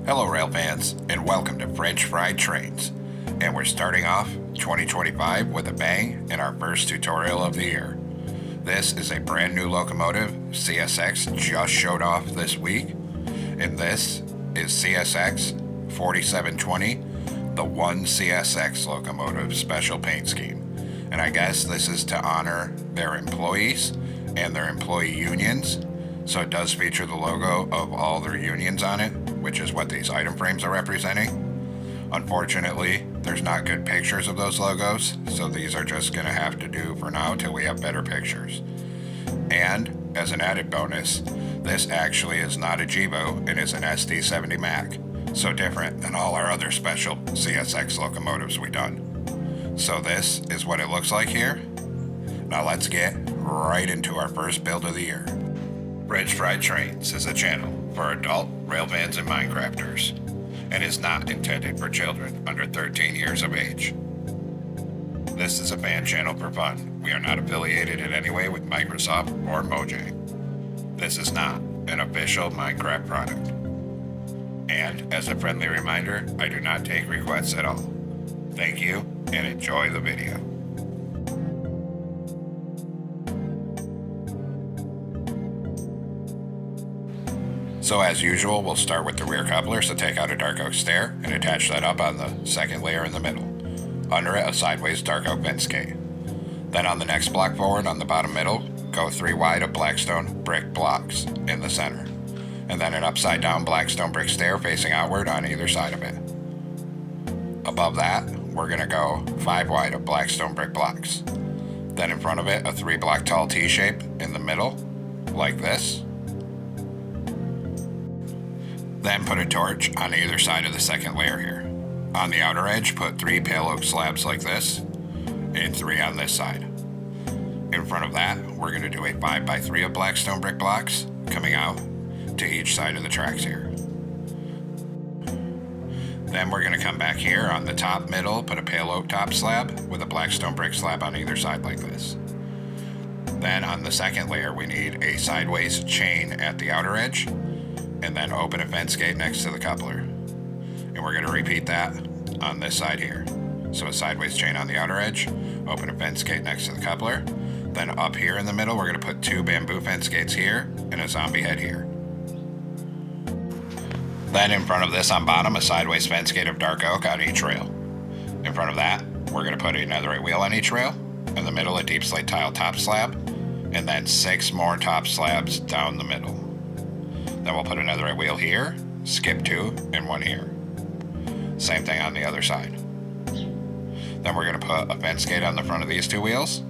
Hello rail fans, and welcome to French Fried Trains. And we're starting off 2025 with a bang in our first tutorial of the year. This is a brand new locomotive CSX just showed off this week, and this is CSX 4720, the one CSX locomotive special paint scheme. And I guess this is to honor their employees and their employee unions. So it does feature the logo of all their unions on it, which is what these item frames are representing. Unfortunately, there's not good pictures of those logos, so these are just going to have to do for now till we have better pictures. And as an added bonus, this actually is not a Jibo and is an SD70 Mac, so different than all our other special CSX locomotives we've done. So this is what it looks like here. Now let's get right into our first build of the year. French Fried Trains is a channel for adult rail fans and Minecrafters, and is not intended for children under 13 years of age. This is a fan channel for fun. We are not affiliated in any way with Microsoft or Mojang. This is not an official Minecraft product. And as a friendly reminder, I do not take requests at all. Thank you, and enjoy the video. So as usual, we'll start with the rear coupler, so take out a dark oak stair and attach that up on the second layer in the middle. Under it, a sideways dark oak fence gate. Then on the next block forward, on the bottom middle, go 3 wide of blackstone brick blocks in the center. And then an upside down blackstone brick stair facing outward on either side of it. Above that, we're going to go 5 wide of blackstone brick blocks. Then in front of it, a 3 block tall T-shape in the middle, like this. Then put a torch on either side of the second layer here. On the outer edge, put 3 pale oak slabs like this, and 3 on this side. In front of that, we're going to do a 5x3 of blackstone brick blocks coming out to each side of the tracks here. Then we're going to come back here on the top middle, put a pale oak top slab with a blackstone brick slab on either side like this. Then on the second layer, we need a sideways chain at the outer edge, and then open a fence gate next to the coupler. And we're going to repeat that on this side here. So a sideways chain on the outer edge, open a fence gate next to the coupler. Then up here in the middle, we're going to put 2 bamboo fence gates here and a zombie head here. Then in front of this on bottom, a sideways fence gate of dark oak on each rail. In front of that, we're going to put a netherite wheel on each rail. In the middle, a deep slate tile top slab, and then 6 more top slabs down the middle. Then we'll put a netherite wheel here, skip 2, and 1 here. Same thing on the other side. Then we're going to put a fence gate on the front of these 2 wheels,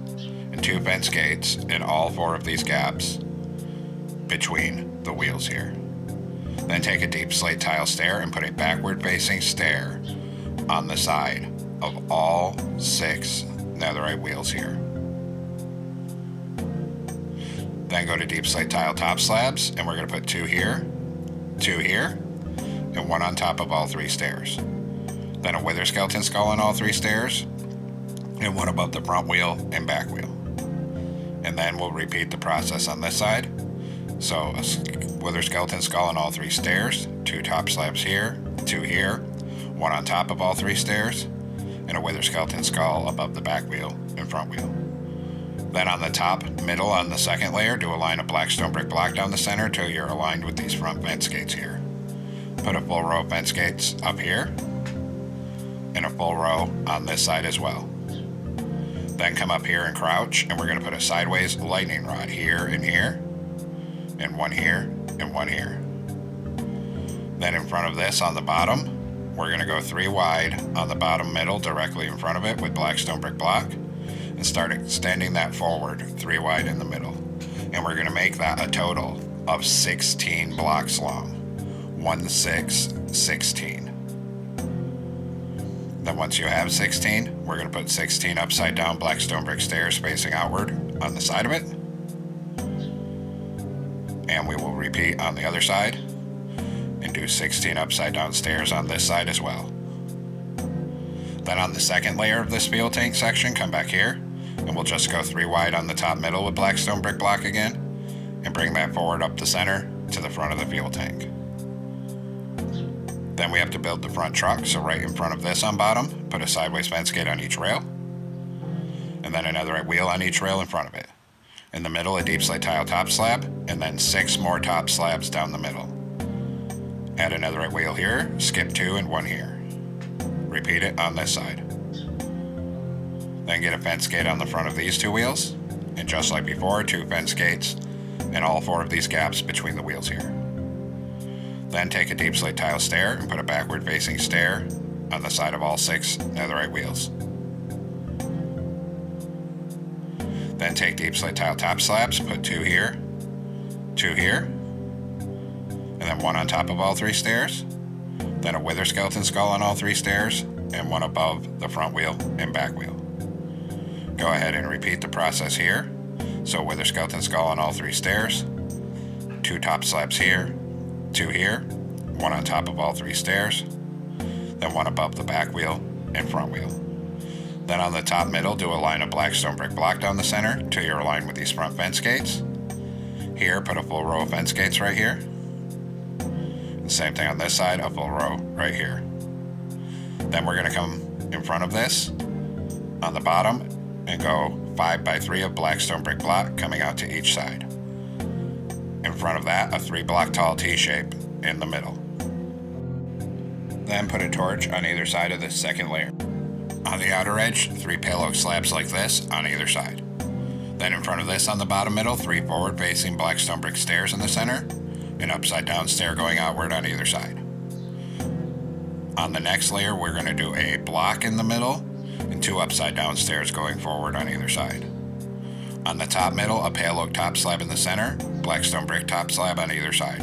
and 2 fence gates in all 4 of these gaps between the wheels here. Then take a deep slate tile stair and put a backward facing stair on the side of all 6 netherite wheels here. Then go to deep slate tile top slabs, and we're going to put 2 here, 2 here, and 1 on top of all 3 stairs. Then a wither skeleton skull on all 3 stairs, and 1 above the front wheel and back wheel. And then we'll repeat the process on this side. So a wither skeleton skull on all 3 stairs, 2 top slabs here, 2 here, 1 on top of all 3 stairs, and a wither skeleton skull above the back wheel and front wheel. Then on the top middle on the second layer, do a line of blackstone brick block down the center till you're aligned with these front fence gates here. Put a full row of fence gates up here, and a full row on this side as well. Then come up here and crouch, and we're going to put a sideways lightning rod here, and 1 here, and 1 here. Then in front of this on the bottom, we're going to go 3 wide on the bottom middle directly in front of it with blackstone brick block, and start extending that forward 3 wide in the middle. And we're going to make that a total of 16 blocks long. 1, 6, 16. Then once you have 16, we're going to put 16 upside down blackstone brick stairs facing outward on the side of it. And we will repeat on the other side and do 16 upside down stairs on this side as well. Then on the second layer of this fuel tank section, come back here, and we'll just go 3 wide on the top middle with blackstone brick block again, and bring that forward up the center to the front of the fuel tank. Then we have to build the front truck, so right in front of this on bottom, put a sideways fence gate on each rail, and then another wheel on each rail in front of it. In the middle, a deep slate tile top slab, and then 6 more top slabs down the middle. Add another wheel here, skip 2 and 1 here. Repeat it on this side. Then get a fence gate on the front of these 2 wheels, and just like before, 2 fence gates in all 4 of these gaps between the wheels here. Then take a deep slate tile stair and put a backward facing stair on the side of all 6 netherite wheels. Then take deep slate tile top slabs, put 2 here, 2 here, and then 1 on top of all 3 stairs. Then a wither skeleton skull on all 3 stairs, and 1 above the front wheel and back wheel. Go ahead and repeat the process here. So wither skeleton skull on all 3 stairs, 2 top slabs here, 2 here, 1 on top of all 3 stairs, then 1 above the back wheel and front wheel. Then on the top middle, do a line of black stone brick block down the center till you're aligned with these front fence gates. Here, put a full row of fence gates right here. And same thing on this side, a full row right here. Then we're going to come in front of this on the bottom and go 5 by 3 of black stone brick block coming out to each side. In front of that, a 3 block tall T-shape in the middle. Then put a torch on either side of this second layer. On the outer edge, 3 pale oak slabs like this on either side. Then in front of this on the bottom middle, 3 forward facing black stone brick stairs in the center, an upside down stair going outward on either side. On the next layer, we're going to do a block in the middle and 2 upside down stairs going forward on either side. On the top middle, a pale oak top slab in the center, black stone brick top slab on either side.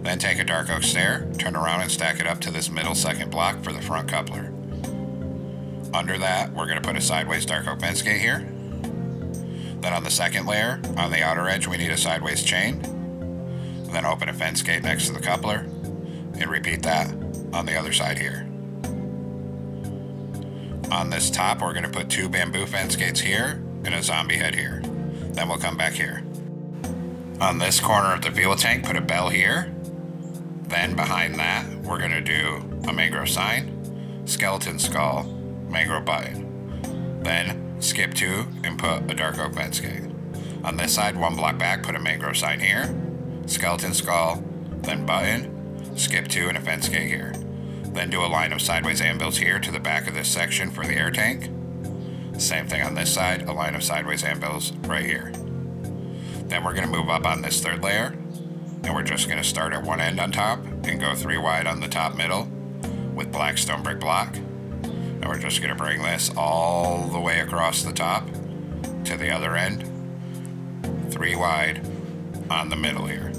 Then take a dark oak stair, turn around and stack it up to this middle second block for the front coupler. Under that, we're going to put a sideways dark oak fence gate here. Then on the second layer, on the outer edge, we need a sideways chain. Then open a fence gate next to the coupler, and repeat that on the other side here. On this top, we're going to put 2 bamboo fence gates here and a zombie head here. Then we'll come back here. On this corner of the fuel tank, put a bell here. Then behind that, we're going to do a mangrove sign, skeleton skull, mangrove button. Then skip 2 and put a dark oak fence gate. On this side, 1 block back, put a mangrove sign here, skeleton skull, then button, skip 2 and a fence gate here. Then do a line of sideways anvils here to the back of this section for the air tank. Same thing on this side, a line of sideways anvils right here. Then we're going to move up on this 3rd layer, and we're just going to start at one end on top and go 3 wide on the top middle with black stone brick block. And we're just going to bring this all the way across the top to the other end, 3 wide on the middle here.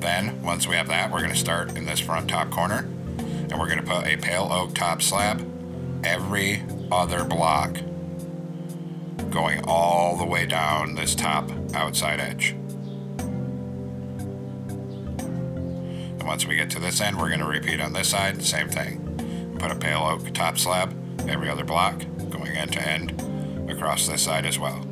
Then, once we have that, we're going to start in this front top corner, and we're going to put a pale oak top slab every other block going all the way down this top outside edge. And once we get to this end, we're going to repeat on this side, same thing. Put a pale oak top slab every other block going end to end across this side as well.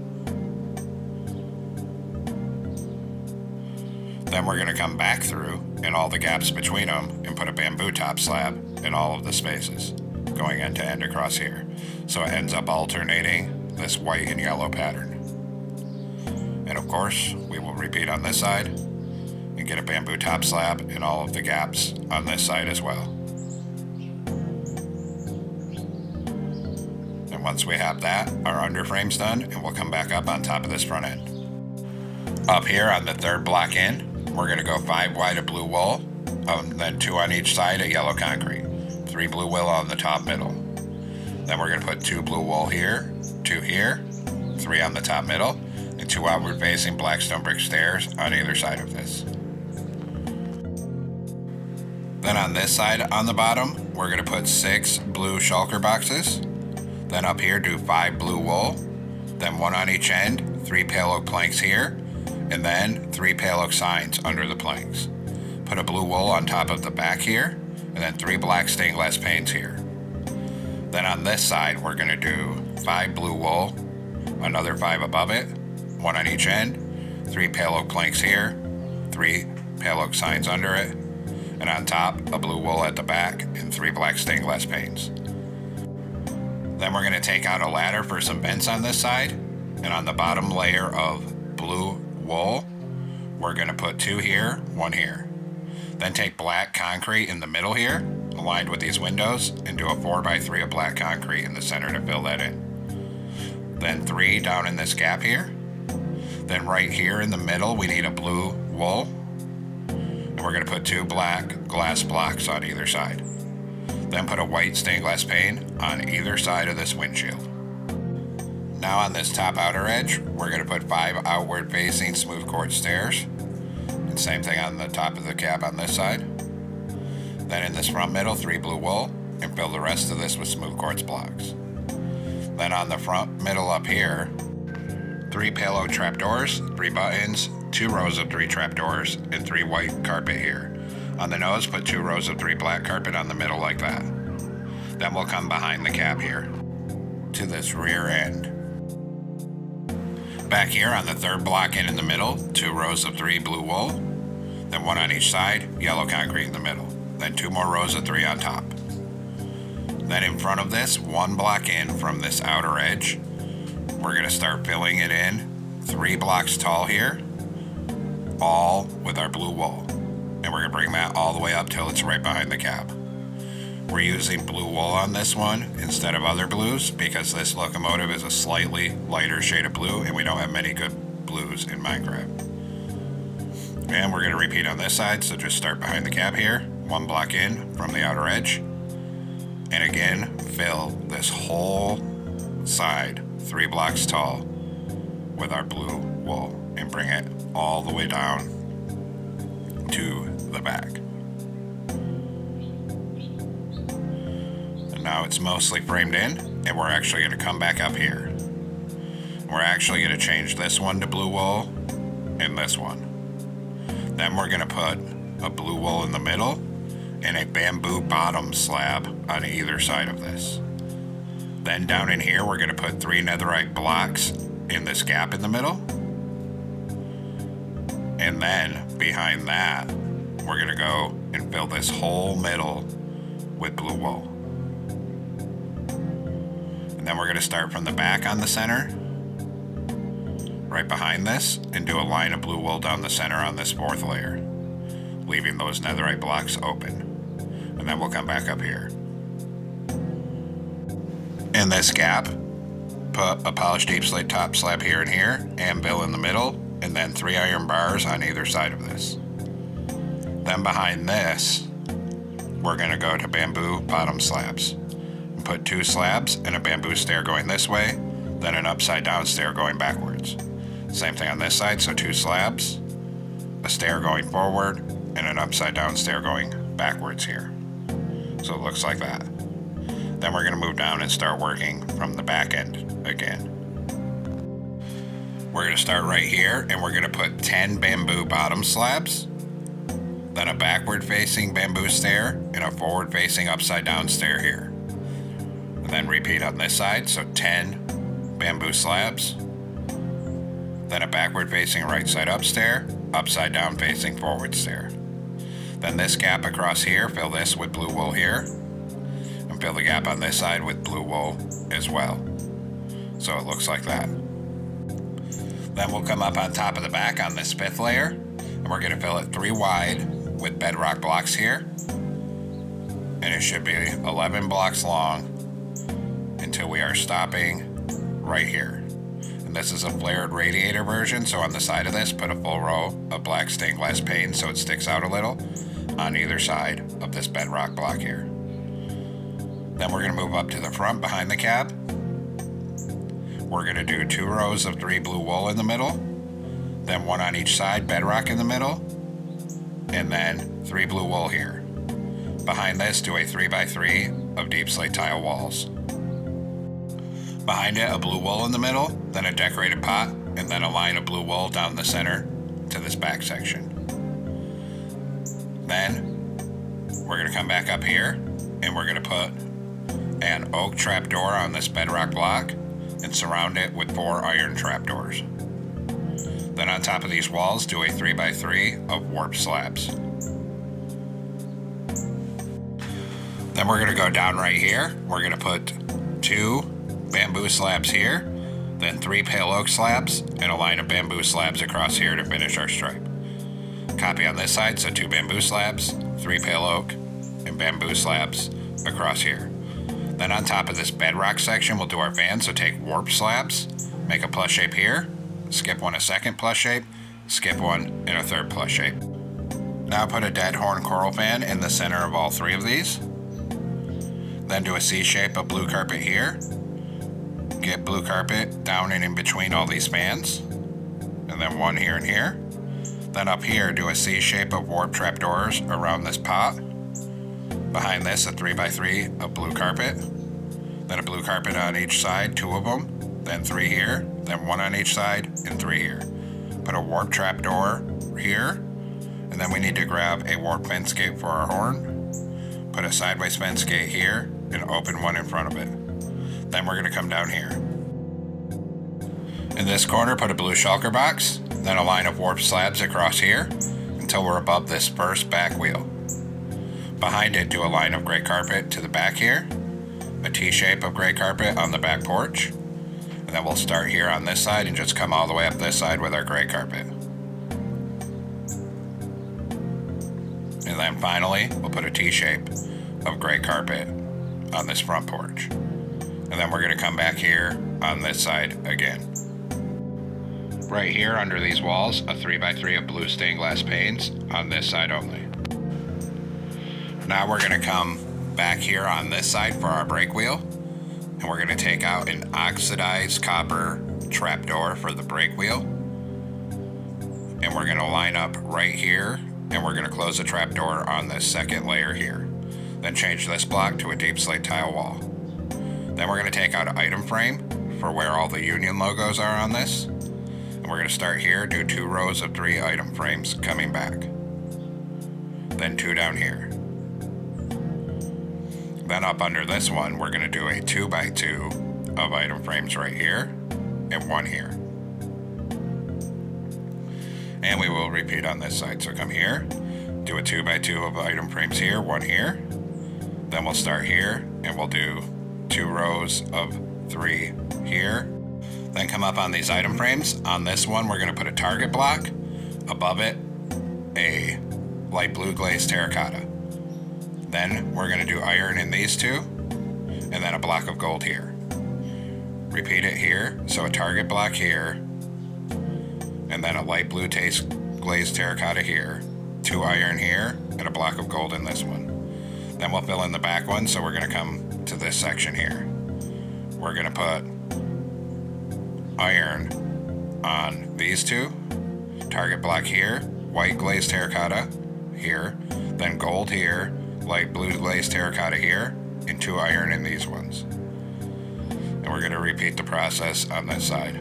Then we're going to come back through in all the gaps between them and put a bamboo top slab in all of the spaces going end to end across here. So it ends up alternating this white and yellow pattern. And of course, we will repeat on this side and get a bamboo top slab in all of the gaps on this side as well. And once we have that, our underframe's done, and we'll come back up on top of this front end. Up here on the 3rd block in, we're going to go 5 wide of blue wool, then 2 on each side of yellow concrete, 3 blue wool on the top middle. Then we're going to put 2 blue wool here, 2 here, 3 on the top middle, and 2 outward facing black stone brick stairs on either side of this. Then on this side on the bottom, we're going to put 6 blue shulker boxes. Then up here, do 5 blue wool, then 1 on each end, 3 pale oak planks here, and then 3 pale oak signs under the planks. Put a blue wool on top of the back here, and then 3 black stained glass panes here. Then on this side, we're going to do 5 blue wool, another 5 above it, 1 on each end, 3 pale oak planks here, 3 pale oak signs under it, and on top, a blue wool at the back and 3 black stained glass panes. Then we're going to take out a ladder for some vents on this side, and on the bottom layer of blue wool, we're going to put 2 here, 1 here. Then take black concrete in the middle here, aligned with these windows, and do a 4x3 of black concrete in the center to fill that in. Then 3 down in this gap here. Then right here in the middle, we need a blue wool, and we're going to put 2 black glass blocks on either side. Then put a white stained glass pane on either side of this windshield. Now on this top outer edge, we're going to put 5 outward facing smooth quartz stairs. And same thing on the top of the cab on this side. Then in this front middle, 3 blue wool, and fill the rest of this with smooth quartz blocks. Then on the front middle up here, 3 pale oak trapdoors, 3 buttons, 2 rows of 3 trapdoors, and 3 white carpet here. On the nose, put 2 rows of 3 black carpet on the middle like that. Then we'll come behind the cab here to this rear end. Back here on the third block in the middle, 2 rows of 3 blue wool, then 1 on each side, yellow concrete in the middle, then 2 more rows of 3 on top. Then in front of this, 1 block in from this outer edge, we're going to start filling it in 3 blocks tall here, all with our blue wool. And we're going to bring that all the way up till it's right behind the cab. We're using blue wool on this one instead of other blues because this locomotive is a slightly lighter shade of blue and we don't have many good blues in Minecraft. And we're going to repeat on this side, so just start behind the cab here, 1 block in from the outer edge. And again, fill this whole side 3 blocks tall with our blue wool and bring it all the way down to the back. And now it's mostly framed in, and we're actually going to come back up here. We're actually going to change this one to blue wool and this one. Then we're going to put a blue wool in the middle and a bamboo bottom slab on either side of this. Then down in here, we're going to put 3 netherite blocks in this gap in the middle. And then behind that, we're going to go and fill this whole middle with blue wool. And then we're going to start from the back on the center, right behind this, and do a line of blue wool down the center on this 4th layer, leaving those netherite blocks open. And then we'll come back up here. In this gap, put a polished deep slate top slab here and here, anvil in the middle, and then 3 iron bars on either side of this. Then behind this, we're going to go to bamboo bottom slabs. And put 2 slabs and a bamboo stair going this way, then an upside down stair going backwards. Same thing on this side, so 2 slabs, a stair going forward, and an upside down stair going backwards here. So it looks like that. Then we're going to move down and start working from the back end again. We're going to start right here, and we're going to put 10 bamboo bottom slabs, then a backward facing bamboo stair, and a forward facing upside down stair here. And then repeat on this side, so 10 bamboo slabs, then a backward facing right side up stair, upside down facing forward stair. Then this gap across here, fill this with blue wool here, and fill the gap on this side with blue wool as well. So it looks like that. Then we'll come up on top of the back on this 5th layer, and we're going to fill it 3 wide with bedrock blocks here. And it should be 11 blocks long until we are stopping right here. And this is a flared radiator version, so on the side of this, put a full row of black stained glass pane so it sticks out a little on either side of this bedrock block here. Then we're going to move up to the front behind the cab. We're going to do 2 rows of 3 blue wool in the middle, then 1 on each side, bedrock in the middle, and then 3 blue wool here. Behind this, do a 3x3 of deep slate tile walls. Behind it, a blue wool in the middle, then a decorated pot, and then a line of blue wool down the center to this back section. Then we're going to come back up here, and we're going to put an oak trapdoor on this bedrock block and surround it with 4 iron trapdoors. Then Then on top of these walls, do a 3x3 of warp slabs. Then we're going to go down right here. We're going to put 2 bamboo slabs here, then 3 pale oak slabs, and a line of bamboo slabs across here to finish our stripe. Copy on this side, so 2 bamboo slabs, 3 pale oak, and bamboo slabs across here. Then on top of this bedrock section, we'll do our fan, so take warp slabs, make a plus shape here, skip one a second plus shape, skip one in a third plus shape. Now put a dead horn coral fan in the center of all 3 of these. Then do a C shape of blue carpet here. Get blue carpet down and in between all these fans. And then 1 here and here. Then up here, do a C shape of warp trapdoors around this pot. Behind this, a 3x3 of blue carpet. Then a blue carpet on each side, 2 of them. Then 3 here. Then 1 on each side and 3 here. Put a warp trapdoor here. And then we need to grab a warp fence gate for our horn. Put a sideways fence gate here and open one in front of it. Then we're going to come down here. In this corner, put a blue shulker box, then a line of warp slabs across here until we're above this first back wheel. Behind it, do a line of gray carpet to the back here, a T-shape of gray carpet on the back porch, and then we'll start here on this side and just come all the way up this side with our gray carpet. And then finally, we'll put a T-shape of gray carpet on this front porch. And then we're going to come back here on this side again. Right here under these walls, a 3x3 of blue stained glass panes on this side only. Now we're going to come back here on this side for our brake wheel. And we're going to take out an oxidized copper trapdoor for the brake wheel. And we're going to line up right here. And we're going to close the trapdoor on this second layer here. Then change this block to a deep slate tile wall. Then we're going to take out an item frame for where all the union logos are on this. And we're going to start here, do 2 rows of 3 item frames coming back. Then 2 down here. Then up under this one, we're going to do a 2x2 of item frames right here and 1 here. And we will repeat on this side. So come here, do a 2x2 of item frames here, 1 here. Then we'll start here and we'll do 2 rows of 3 here. Then come up on these item frames. On this one, we're going to put a target block. Above it, a light blue glazed terracotta. Then we're going to do iron in these 2, and then a block of gold here. Repeat it here. So a target block here, and then a light blue glazed terracotta here, 2 iron here, and a block of gold in this one. Then we'll fill in the back one, so we're going to come to this section here. We're going to put iron on these 2, target block here, white glazed terracotta here, then gold here, light blue glazed terracotta here, and 2 iron in these ones. And we're going to repeat the process on this side.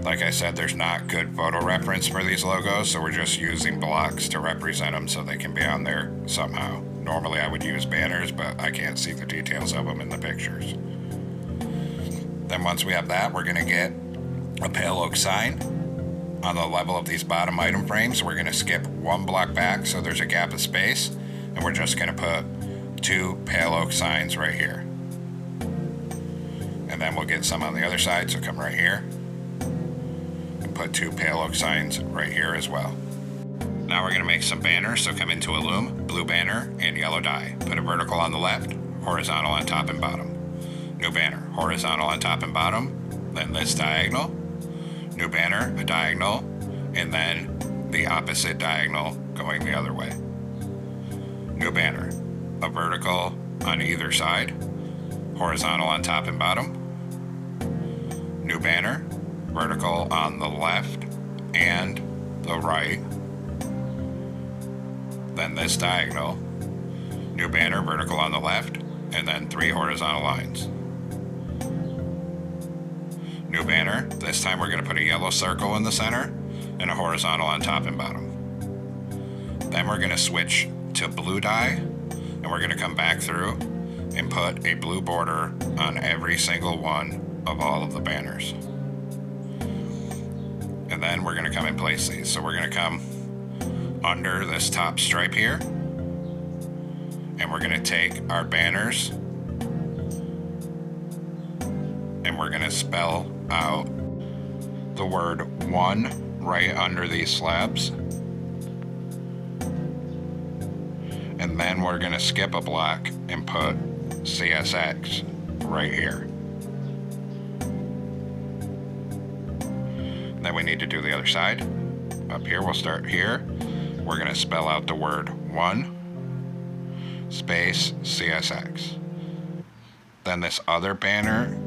Like I said, there's not good photo reference for these logos, so we're just using blocks to represent them so they can be on there somehow. Normally I would use banners, but I can't see the details of them in the pictures. Then once we have that, we're going to get a pale oak sign on the level of these bottom item frames. We're going to skip 1 block back so there's a gap of space, and we're just going to put 2 pale oak signs right here. And then we'll get some on the other side, so come right here and put 2 pale oak signs right here as well. Now we're going to make some banners, so come into a loom, blue banner, and yellow dye. Put a vertical on the left, horizontal on top and bottom. New banner, horizontal on top and bottom, then this diagonal, new banner, a diagonal, and then the opposite diagonal going the other way. New banner, a vertical on either side, horizontal on top and bottom. New banner, vertical on the left and the right. Then this diagonal, new banner, vertical on the left, and then 3 horizontal lines. New banner, this time we're going to put a yellow circle in the center and a horizontal on top and bottom. Then we're going to switch to blue dye, and we're going to come back through and put a blue border on every single one of all of the banners. And then we're going to come and place these. So we're going to come under this top stripe here, and we're going to take our banners and we're going to spell out the word 1 right under these slabs. And then we're going to skip a block and put CSX right here. Then we need to do the other side. Up here, we'll start here. We're going to spell out the word 1 space CSX. Then this other banner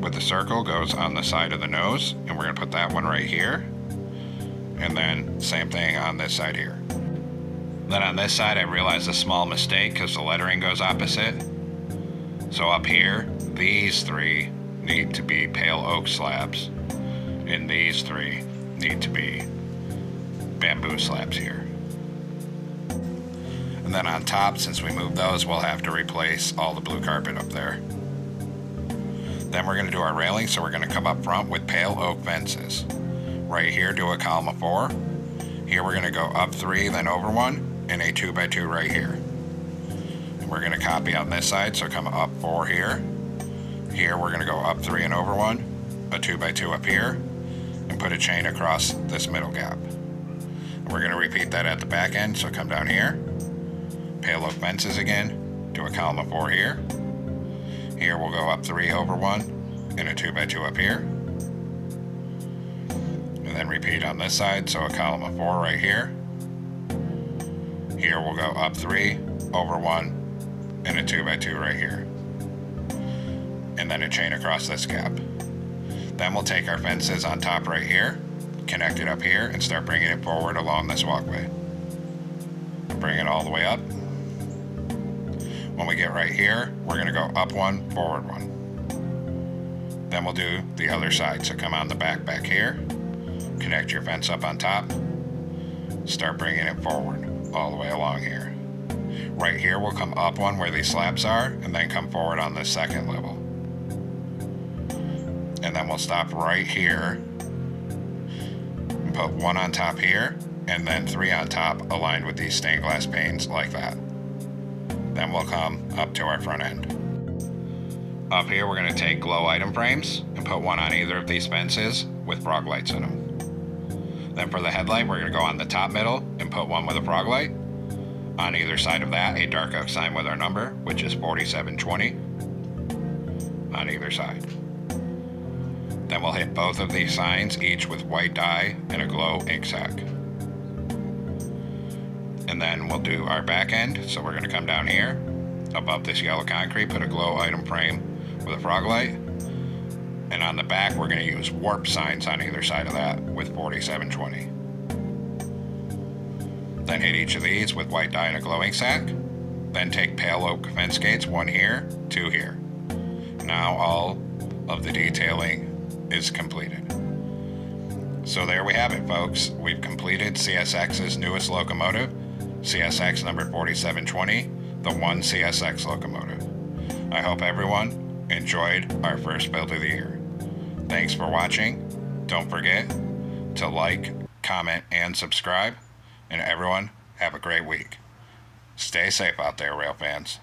with the circle goes on the side of the nose, and we're going to put that one right here. And then same thing on this side here. Then on this side, I realized a small mistake because the lettering goes opposite. So up here, these 3 need to be pale oak slabs, and these 3 need to be bamboo slabs here. And then on top, since we moved those, we'll have to replace all the blue carpet up there. Then we're going to do our railing, so we're going to come up front with pale oak fences. Right here, do a column of 4. Here we're going to go up 3, then over 1, and a 2x2 right here. And we're going to copy on this side, so come up 4 here. Here we're going to go up 3 and over 1, a 2x2 up here, and put a chain across this middle gap. And we're going to repeat that at the back end, so come down here, pale oak fences again, do a column of 4 here. Here we'll go up 3 over 1, and a 2x2 up here. And then repeat on this side, so a column of 4 right here. Here we'll go up 3, over 1, and a 2x2 right here. And then a chain across this gap. Then we'll take our fences on top right here, connect it up here, and start bringing it forward along this walkway. Bring it all the way up. When we get right here, we're going to go up 1, forward 1. Then we'll do the other side. So come on the back here, connect your fence up on top, start bringing it forward all the way along here. Right here, we'll come up 1 where these slabs are, and then come forward on this second level. And then we'll stop right here and put 1 on top here, and then 3 on top aligned with these stained glass panes like that. Then we'll come up to our front end. Up here, we're going to take glow item frames and put 1 on either of these fences with frog lights in them. Then for the headlight, we're going to go on the top middle and put 1 with a frog light. On either side of that, a dark oak sign with our number, which is 4720, on either side. Then we'll hit both of these signs, each with white dye and a glow ink sac. And then we'll do our back end. So we're going to come down here, above this yellow concrete, put a glow item frame with a frog light. And on the back, we're going to use warp signs on either side of that with 4720. Then hit each of these with white dye and a glowing sac. Then take pale oak fence gates, 1 here, 2 here. Now all of the detailing is completed. So there we have it, folks. We've completed CSX's newest locomotive, CSX number 4720, the 1 CSX locomotive. I hope everyone enjoyed our first build of the year. Thanks for watching. Don't forget to like, comment, and subscribe. And everyone, have a great week. Stay safe out there, rail fans.